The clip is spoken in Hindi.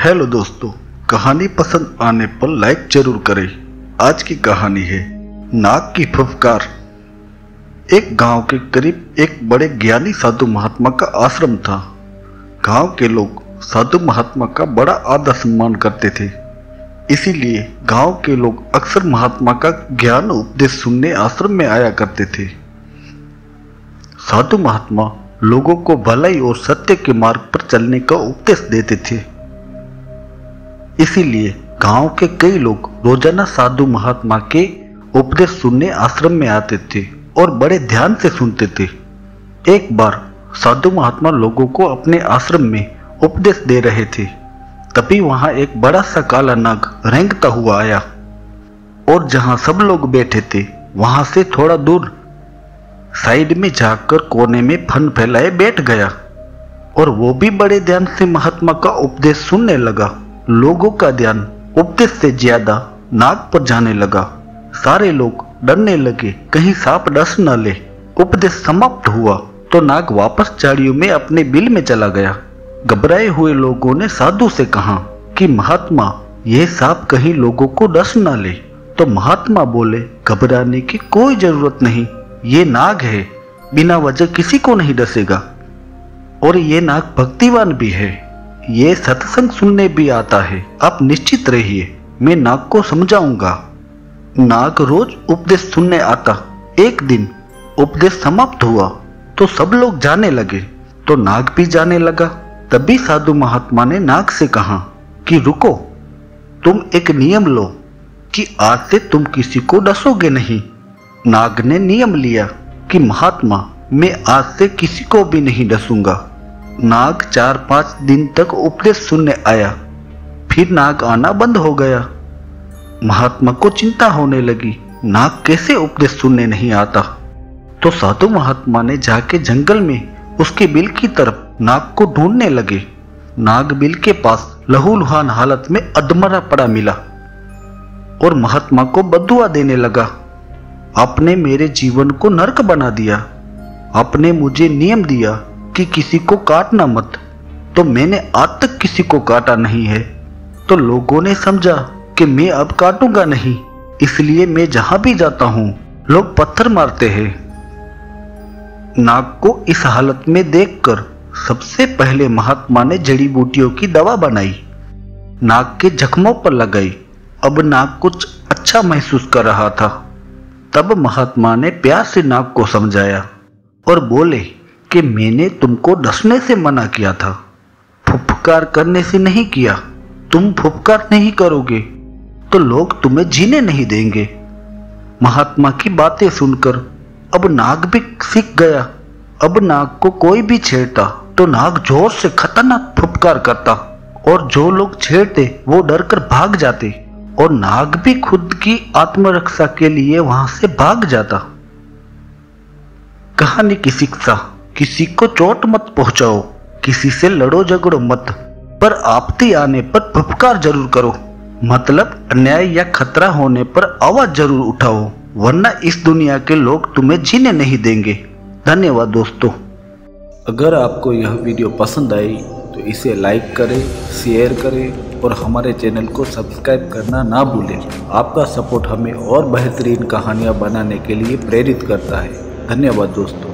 हेलो दोस्तों, कहानी पसंद आने पर लाइक जरूर करें। आज की कहानी है नाग की फुफकार। एक गांव के करीब एक बड़े ज्ञानी साधु महात्मा का आश्रम था। गांव के लोग साधु महात्मा का बड़ा आदर सम्मान करते थे, इसीलिए गांव के लोग अक्सर महात्मा का ज्ञान उपदेश सुनने आश्रम में आया करते थे। साधु महात्मा लोगों को भलाई और सत्य के मार्ग पर चलने का उपदेश देते थे, इसीलिए गांव के कई लोग रोजाना साधु महात्मा के उपदेश सुनने आश्रम में आते थे और बड़े ध्यान से सुनते थे। एक बार साधु महात्मा लोगों को अपने आश्रम में उपदेश दे रहे थे, तभी वहां एक बड़ा सा काला नाग रेंगता हुआ आया और जहां सब लोग बैठे थे वहां से थोड़ा दूर साइड में जाकर कोने में फन फैलाए बैठ गया और वो भी बड़े ध्यान से महात्मा का उपदेश सुनने लगा। लोगों का ध्यान उपदेश से ज्यादा नाग पर जाने लगा। सारे लोग डरने लगे, कहीं सांप डस न ले। उपदेश समाप्त हुआ तो नाग वापस झाड़ियों में अपने बिल में चला गया। घबराए हुए लोगों ने साधु से कहा कि महात्मा, यह सांप कहीं लोगों को डस न ले। तो महात्मा बोले, घबराने की कोई जरूरत नहीं, ये नाग है, बिना वजह किसी को नहीं डसेगा और ये नाग भक्तिवान भी है, ये सत्संग सुनने भी आता है। आप निश्चित रहिए, मैं नाग को समझाऊंगा। नाग रोज उपदेश सुनने आता। एक दिन उपदेश समाप्त हुआ तो सब लोग जाने लगे तो नाग भी जाने लगा। तभी साधु महात्मा ने नाग से कहा कि रुको, तुम एक नियम लो कि आज से तुम किसी को डसोगे नहीं। नाग ने नियम लिया कि महात्मा, मैं आज से किसी को भी नहीं डसूंगा। नाग 4-5 दिन तक उपदेश सुनने आया, फिर नाग आना बंद हो गया। महात्मा को चिंता होने लगी, नाग कैसे उपदेश सुनने नहीं आता। तो साधु महात्मा ने जाके जंगल में उसके बिल की तरफ नाग को ढूंढने लगे। नाग बिल के पास लहूलुहान हालत में अधमरा पड़ा मिला और महात्मा को बद्दुआ देने लगा। आपने मेरे जीवन को नरक बना दिया, आपने मुझे नियम दिया कि किसी को काटना मत, तो मैंने आज तक किसी को काटा नहीं है। तो लोगों ने समझा कि मैं अब काटूंगा नहीं, इसलिए मैं जहां भी जाता हूं लोग पत्थर मारते हैं। नाग को इस हालत में देखकर सबसे पहले महात्मा ने जड़ी बूटियों की दवा बनाई, नाग के जख्मों पर लगाई। अब नाग कुछ अच्छा महसूस कर रहा था। तब महात्मा ने प्यार से नाग को समझाया और बोले कि मैंने तुमको डसने से मना किया था, फुफकार करने से नहीं किया। तुम फुफकार नहीं करोगे तो लोग तुम्हें जीने नहीं देंगे। महात्मा की बातें सुनकर अब नाग भी सीख गया। अब नाग को कोई भी छेड़ता तो नाग जोर से खतरनाक फुफकार करता और जो लोग छेड़ते वो डरकर भाग जाते और नाग भी खुद की आत्मरक्षा के लिए वहां से भाग जाता। कहानी की शिक्षा, किसी को चोट मत पहुंचाओ, किसी से लड़ो झगड़ो मत, पर आपत्ति आने पर फुफकार जरूर करो। मतलब अन्याय या खतरा होने पर आवाज जरूर उठाओ, वरना इस दुनिया के लोग तुम्हें जीने नहीं देंगे। धन्यवाद दोस्तों। अगर आपको यह वीडियो पसंद आई तो इसे लाइक करें, शेयर करें और हमारे चैनल को सब्सक्राइब करना ना भूलें। आपका सपोर्ट हमें और बेहतरीन कहानियाँ बनाने के लिए प्रेरित करता है। धन्यवाद दोस्तों।